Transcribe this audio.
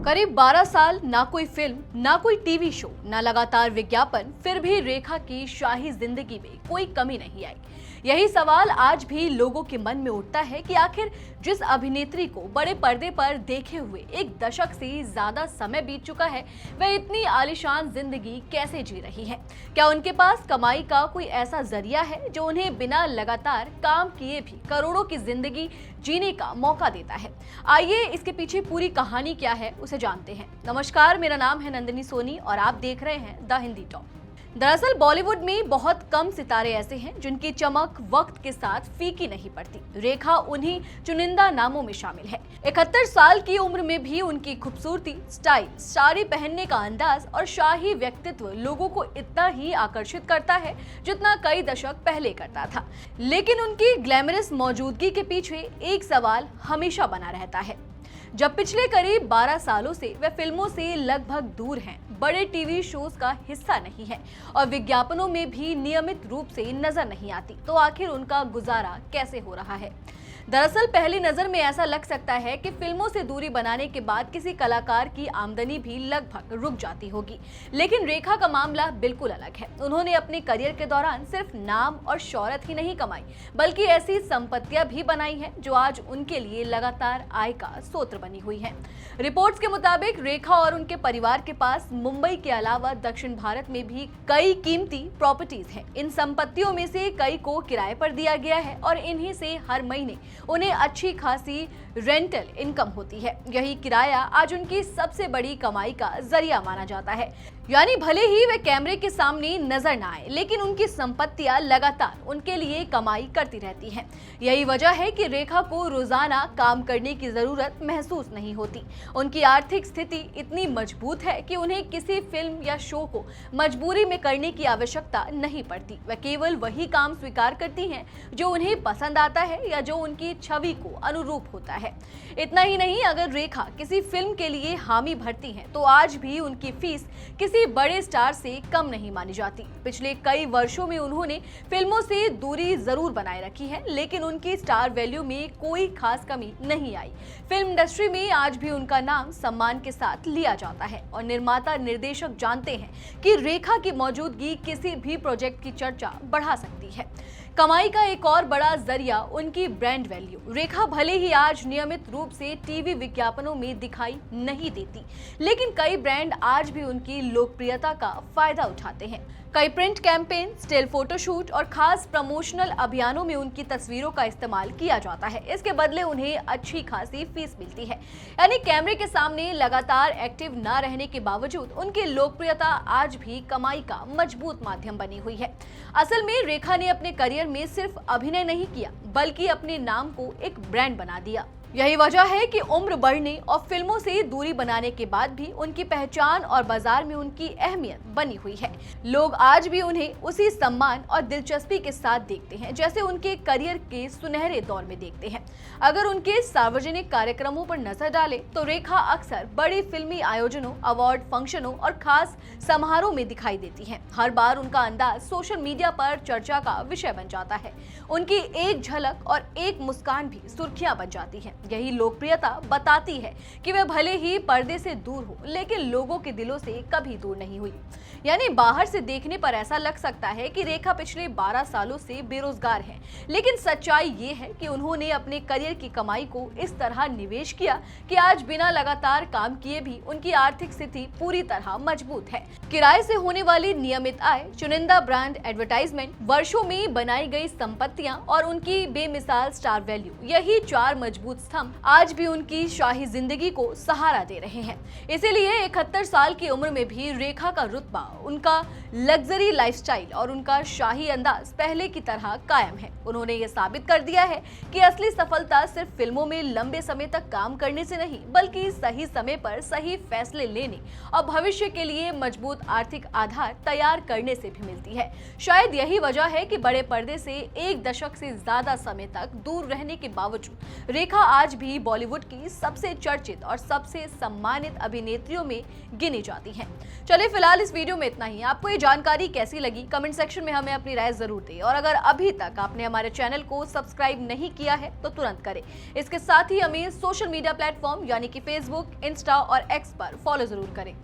करीब 12 साल ना कोई फिल्म, ना कोई टीवी शो, ना लगातार विज्ञापन, फिर भी रेखा की शाही जिंदगी में कोई कमी नहीं आई। यही सवाल आज भी लोगों के मन में उठता है कि आखिर जिस अभिनेत्री को बड़े पर्दे पर देखे हुए एक दशक से ज्यादा समय बीत चुका है, वह इतनी आलीशान जिंदगी कैसे जी रही है। क्या उनके पास कमाई का कोई ऐसा जरिया है जो उन्हें बिना लगातार काम किए भी करोड़ों की जिंदगी जीने का मौका देता है। आइए इसके पीछे पूरी कहानी क्या है उसे जानते हैं। नमस्कार, मेरा नाम है नंदिनी सोनी और आप देख रहे हैं द हिंदी टॉक। दरअसल बॉलीवुड में बहुत कम सितारे ऐसे हैं जिनकी चमक वक्त के साथ फीकी नहीं पड़ती। रेखा उन्हीं चुनिंदा नामों में शामिल है। 71 साल की उम्र में भी उनकी खूबसूरती, स्टाइल, साड़ी पहनने का अंदाज और शाही व्यक्तित्व लोगों को इतना ही आकर्षित करता है जितना कई दशक पहले करता था। लेकिन उनकी ग्लैमरस मौजूदगी के पीछे एक सवाल हमेशा बना रहता है। जब पिछले करीब 12 सालों से वे फिल्मों से लगभग दूर हैं, बड़े टीवी शोज का हिस्सा नहीं है और विज्ञापनों में भी नियमित रूप से नजर नहीं आती, तो आखिर उनका गुजारा कैसे हो रहा है। दरअसल पहली नजर में ऐसा लग सकता है कि फिल्मों से दूरी बनाने के बाद किसी कलाकार की आमदनी भी लगभग रुक जाती होगी, लेकिन रेखा का मामला बिल्कुल अलग है। उन्होंने अपने करियर के दौरान सिर्फ नाम और शोहरत ही नहीं कमाई, बल्कि ऐसी संपत्तियां भी बनाई हैं जो आज उनके लिए लगातार आय का स्रोत बनी हुई है। रिपोर्ट्स के मुताबिक रेखा और उनके परिवार के पास मुंबई के अलावा दक्षिण भारत में भी कई कीमती प्रॉपर्टीज हैं। इन संपत्तियों में से कई को किराए पर दिया गया है और इन्हीं से हर महीने उन्हें अच्छी खासी रेंटल इनकम होती है। यही किराया आज उनकी सबसे बड़ी कमाई का जरिया माना जाता है। यानी भले ही वे कैमरे के सामने नजर ना आए, लेकिन उनकी संपत्तियां लगातार उनके लिए कमाई करती रहती हैं। यही वजह है कि रेखा को रोजाना काम करने की जरूरत महसूस नहीं होती। उनकी आर्थिक स्थिति इतनी मजबूत है कि उन्हें किसी फिल्म या शो को मजबूरी में करने की आवश्यकता नहीं पड़ती। वे केवल वही काम स्वीकार करती हैं जो उन्हें पसंद आता है या जो उनकी छवि को अनुरूप होता है। इतना ही नहीं, अगर रेखा किसी फिल्म के लिए हामी भरती हैं, तो आज भी उनकी फीस किसी बड़े स्टार से कम नहीं मानी जाती। पिछले कई वर्षों में उन्होंने फिल्मों से दूरी जरूर बनाए रखी है, लेकिन उनकी स्टार वैल्यू में कोई खास कमी नहीं आई। फिल्म इंडस्ट्री में आज भी उनका नाम सम्मान के साथ लिया जाता है और निर्माता निर्देशक जानते हैं कि रेखा की मौजूदगी किसी भी प्रोजेक्ट की चर्चा बढ़ा सकती है। कमाई का एक और बड़ा जरिया उनकी ब्रांड वैल्यू। रेखा भले ही आज नियमित रूप से टीवी विज्ञापनों में दिखाई नहीं देती, लेकिन कई ब्रांड आज भी उनकी लोकप्रियता का फायदा उठाते हैं। कई प्रिंट कैंपेन, स्टिल फोटोशूट और खास प्रमोशनल अभियानों में उनकी तस्वीरों का इस्तेमाल किया जाता है। इसके बदले उन्हें अच्छी खासी फीस मिलती है। यानी कैमरे के सामने लगातार एक्टिव न रहने के बावजूद उनकी लोकप्रियता आज भी कमाई का मजबूत माध्यम बनी हुई है। असल में रेखा ने अपने करियर में सिर्फ अभिनय नहीं किया, बल्कि अपने नाम को एक ब्रांड बना दिया। यही वजह है कि उम्र बढ़ने और फिल्मों से दूरी बनाने के बाद भी उनकी पहचान और बाजार में उनकी अहमियत बनी हुई है। लोग आज भी उन्हें उसी सम्मान और दिलचस्पी के साथ देखते हैं जैसे उनके करियर के सुनहरे दौर में देखते हैं। अगर उनके सार्वजनिक कार्यक्रमों पर नजर डालें तो रेखा अक्सर बड़ी फिल्मी आयोजनों, अवार्ड फंक्शनों और खास समारोह में दिखाई देती हैं। हर बार उनका अंदाज सोशल मीडिया पर चर्चा का विषय बन जाता है। उनकी एक झलक और एक मुस्कान भी सुर्खियां बन जाती है। यही लोकप्रियता बताती है कि वे भले ही पर्दे से दूर हो, लेकिन लोगों के दिलों से कभी दूर नहीं हुई। यानी बाहर से देखने पर ऐसा लग सकता है कि रेखा पिछले 12 सालों से बेरोजगार है, लेकिन सच्चाई ये है कि उन्होंने अपने करियर की कमाई को इस तरह निवेश किया कि आज बिना लगातार काम किए भी उनकी आर्थिक स्थिति पूरी तरह मजबूत है। किराए से होने वाली नियमित आय, चुनिंदा ब्रांड एडवर्टाइजमेंट, वर्षों में बनाई गई संपत्तियां और उनकी बेमिसाल स्टार वैल्यू, यही 4 मजबूत स्तंभ आज भी उनकी शाही जिंदगी को सहारा दे रहे हैं। इसीलिए 71 साल की उम्र में भी रेखा का रुतबा, उनका लग्जरी लाइफस्टाइल और उनका शाही अंदाज पहले की तरह कायम है। उन्होंने ये साबित कर दिया है कि असली सफलता सिर्फ फिल्मों में लंबे समय तक काम करने से नहीं, बल्कि सही समय पर सही फैसले लेने और भविष्य के लिए मजबूत आर्थिक आधार तैयार करने से भी मिलती है। शायद यही वजह है कि बड़े पर्दे से एक दशक से ज्यादा समय तक दूर रहने के बावजूद रेखा आज भी बॉलीवुड की सबसे चर्चित और सबसे सम्मानित अभिनेत्रियों में गिनी जाती हैं। चलिए फिलहाल इस वीडियो में इतना ही। आपको ये जानकारी कैसी लगी कमेंट सेक्शन में हमें अपनी राय जरूर दें और अगर अभी तक आपने हमारे चैनल को सब्सक्राइब नहीं किया है तो तुरंत करें। इसके साथ ही हमें सोशल मीडिया प्लेटफॉर्म यानी कि फेसबुक, इंस्टा और एक्स पर फॉलो जरूर करें।